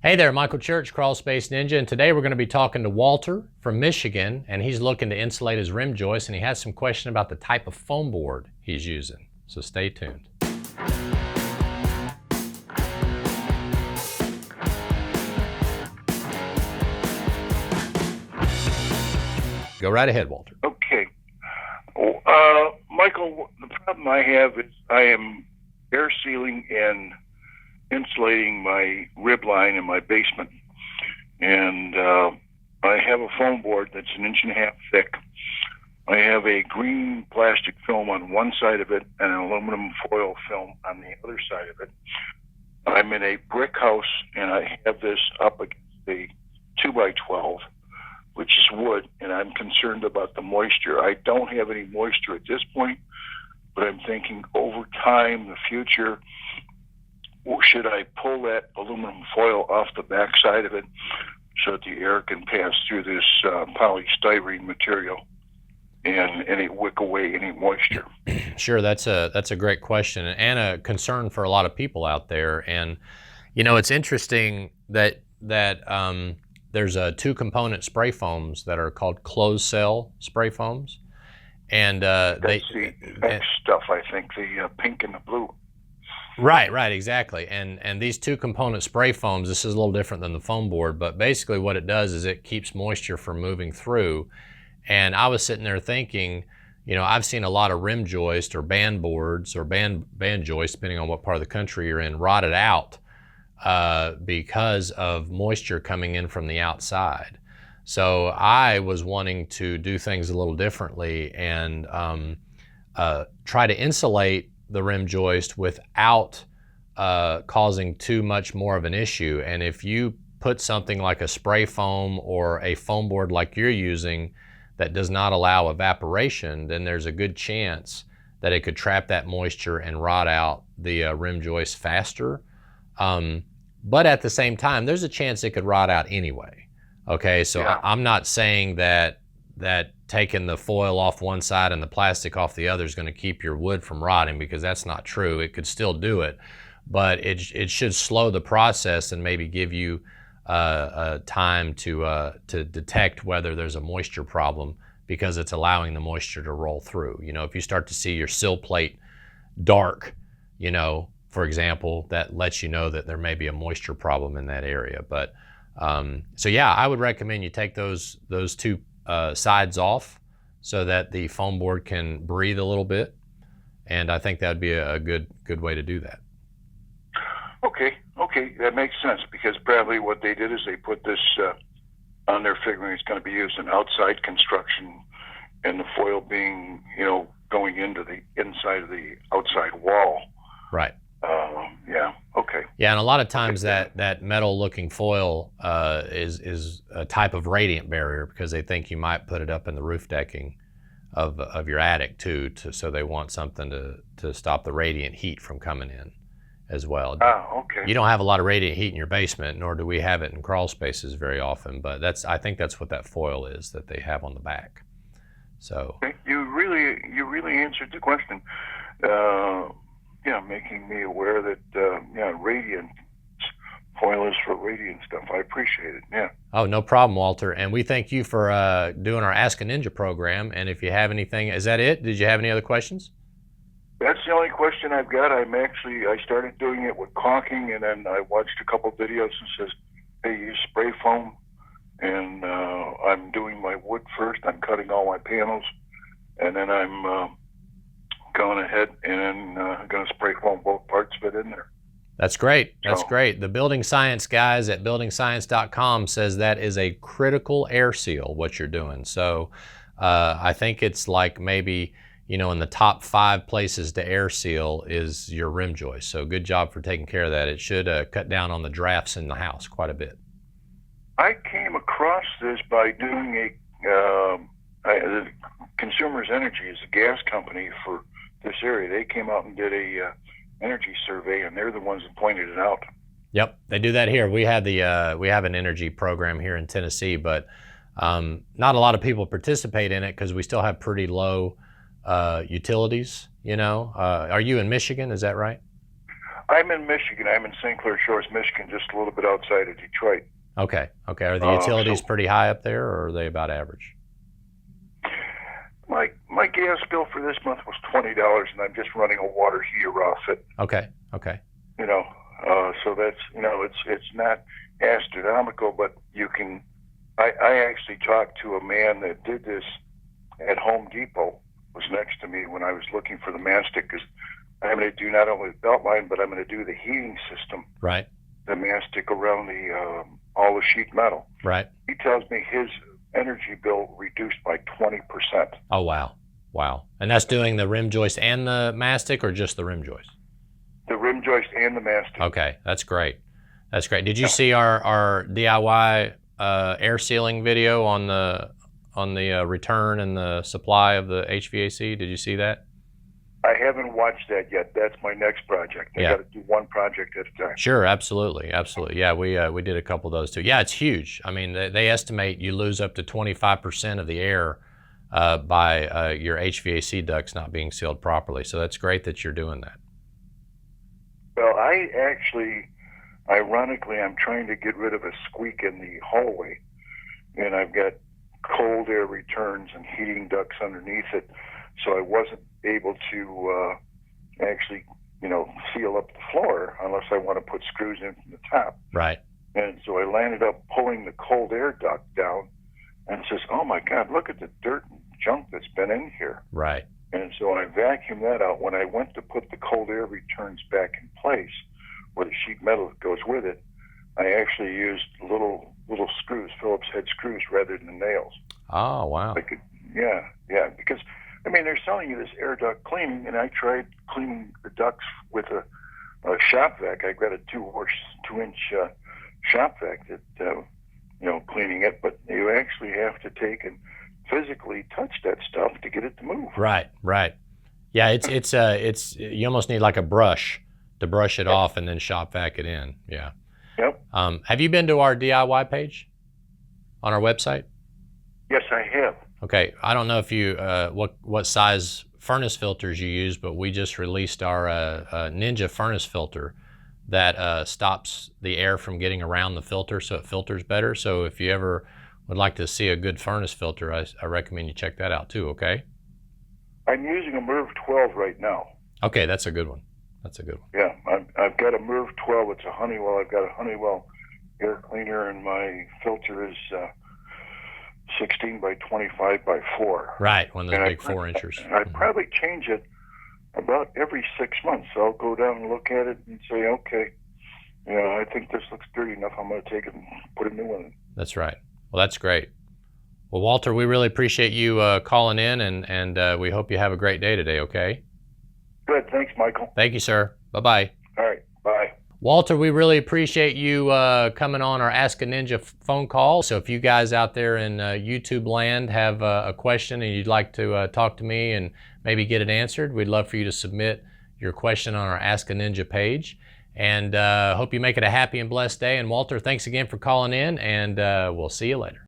Hey there, Michael Church, Crawl Space Ninja, and today we're going to be talking to Walter from Michigan, and he's looking to insulate his rim joist, and he has some question about the type of foam board he's using. So stay tuned. Go right ahead, Walter. Okay. Michael, the problem I have is I am air sealing and insulating my rib line in my basement. And I have a foam board that's 1.5 inches thick. I have a green plastic film on one side of it and an aluminum foil film on the other side of it. I'm in a brick house and I have this up against a 2x12, which is wood, and I'm concerned about the moisture. I don't have any moisture at this point, but I'm thinking over time, the future, should I pull that aluminum foil off the back side of it so that the air can pass through this polystyrene material and it wick away any moisture? Sure, that's a great question and a concern for a lot of people out there. And you know, it's interesting that there's two-component spray foams that are called closed cell spray foams, and that's the X stuff, I think, the pink and the blue. Right, exactly. And these two-component spray foams, this is a little different than the foam board, but basically what it does is it keeps moisture from moving through. And I was sitting there thinking, you know, I've seen a lot of rim joist or band boards or band joists, depending on what part of the country you're in, rotted out because of moisture coming in from the outside. So I was wanting to do things a little differently and try to insulate the rim joist without causing too much more of an issue. And if you put something like a spray foam or a foam board like you're using that does not allow evaporation, then there's a good chance that it could trap that moisture and rot out the rim joist faster. But at the same time, there's a chance it could rot out anyway. Okay, so yeah. I'm not saying that taking the foil off one side and the plastic off the other is going to keep your wood from rotting, because that's not true. It could still do it, but it should slow the process and maybe give you time to detect whether there's a moisture problem, because it's allowing the moisture to roll through. You know, if you start to see your sill plate dark, you know, for example, that lets you know that there may be a moisture problem in that area. But so yeah, I would recommend you take those two sides off so that the foam board can breathe a little bit, and I think that would be a good way to do that. Okay, that makes sense, because probably what they did is they put this on there figuring it's going to be used in outside construction, and the foil being, you know, going into the inside of the outside wall. Right. Yeah. Okay. Yeah, and a lot of times that metal-looking foil is a type of radiant barrier, because they think you might put it up in the roof decking of your attic too, so they want something to stop the radiant heat from coming in as well. Oh, okay. You don't have a lot of radiant heat in your basement, nor do we have it in crawl spaces very often, but I think that's what that foil is that they have on the back. So okay. You really answered the question. Yeah, making me aware that radiant foil is for radiant stuff. I appreciate it. Yeah. Oh, no problem, Walter. And we thank you for doing our Ask a Ninja program. And if you have anything, is that it? Did you have any other questions? That's the only question I've got. I started doing it with caulking, and then I watched a couple videos and says, hey, use spray foam. And I'm doing my wood first. I'm cutting all my panels, and then I'm going ahead and going to spray foam both parts of it in there. That's great. That's great. The building science guys at buildingscience.com says that is a critical air seal, what you're doing. So I think it's like maybe, you know, in the top 5 places to air seal is your rim joist. So good job for taking care of that. It should cut down on the drafts in the house quite a bit. I came across this by doing Consumers Energy is a gas company for this area. They came out and did a energy survey, and they're the ones that pointed it out. Yep, they do that here. We have an energy program here in Tennessee, but not a lot of people participate in it because we still have pretty low utilities. You know, are you in Michigan? Is that right? I'm in Michigan. I'm in St. Clair Shores, Michigan, just a little bit outside of Detroit. Okay. Okay. Are the utilities pretty high up there, or are they about average? My gas bill for this month was $20, and I'm just running a water heater off it. Okay. Okay. So that's it's not astronomical, but you can. I actually talked to a man that did this at Home Depot. Was next to me when I was looking for the mastic, because I'm going to do not only the belt line, but I'm going to do the heating system. Right. The mastic around the all the sheet metal. Right. He tells me his energy bill reduced by 20%. Oh, wow. Wow. And that's doing the rim joist and the mastic, or just the rim joist? The rim joist and the mastic. Okay. That's great. That's great. Did you see our DIY air sealing video on the return and the supply of the HVAC? Did you see that? I haven't watched that yet. That's my next project. I got to do one project at a time. Sure, absolutely, absolutely. Yeah, we did a couple of those too. Yeah, it's huge. I mean, they estimate you lose up to 25% of the air by your HVAC ducts not being sealed properly. So that's great that you're doing that. Well, I actually, ironically, I'm trying to get rid of a squeak in the hallway, and I've got cold air returns and heating ducts underneath it, so I wasn't able to actually, seal up the floor unless I want to put screws in from the top. Right. And so I landed up pulling the cold air duct down, and says, "Oh my God, look at the dirt and junk that's been in here." Right. And so I vacuumed that out. When I went to put the cold air returns back in place, where the sheet metal goes with it, I actually used little screws, Phillips head screws, rather than nails. Oh, wow. Yeah, because they're selling you this air duct cleaning, and I tried cleaning the ducts with a shop vac. I got a 2-inch shop vac that cleaning it, but you actually have to take and physically touch that stuff to get it to move. Right. Yeah, it's you almost need like a brush to brush it off and then shop vac it in. Yeah. Yep. Have you been to our DIY page on our website? Yes, I have. Okay, I don't know if you what size furnace filters you use, but we just released our Ninja furnace filter that stops the air from getting around the filter, so it filters better. So if you ever would like to see a good furnace filter, I recommend you check that out too. Okay. I'm using a MERV 12 right now. Okay, that's a good one. Yeah, I've got a MERV 12. It's a Honeywell. I've got a Honeywell air cleaner, and my filter is 16 by 25 by 4. Right, one of those big 4-inchers. I probably change it about every 6 months. So I'll go down and look at it and say, okay, I think this looks dirty enough. I'm going to take it and put a new one in. That's right. Well, that's great. Well, Walter, we really appreciate you calling in, and we hope you have a great day today, okay? Good. Thanks, Michael. Thank you, sir. Bye-bye. All right. Bye. Walter, we really appreciate you coming on our Ask a Ninja phone call. So if you guys out there in YouTube land have a question and you'd like to talk to me and maybe get it answered, we'd love for you to submit your question on our Ask a Ninja page. And hope you make it a happy and blessed day. And Walter, thanks again for calling in, and we'll see you later.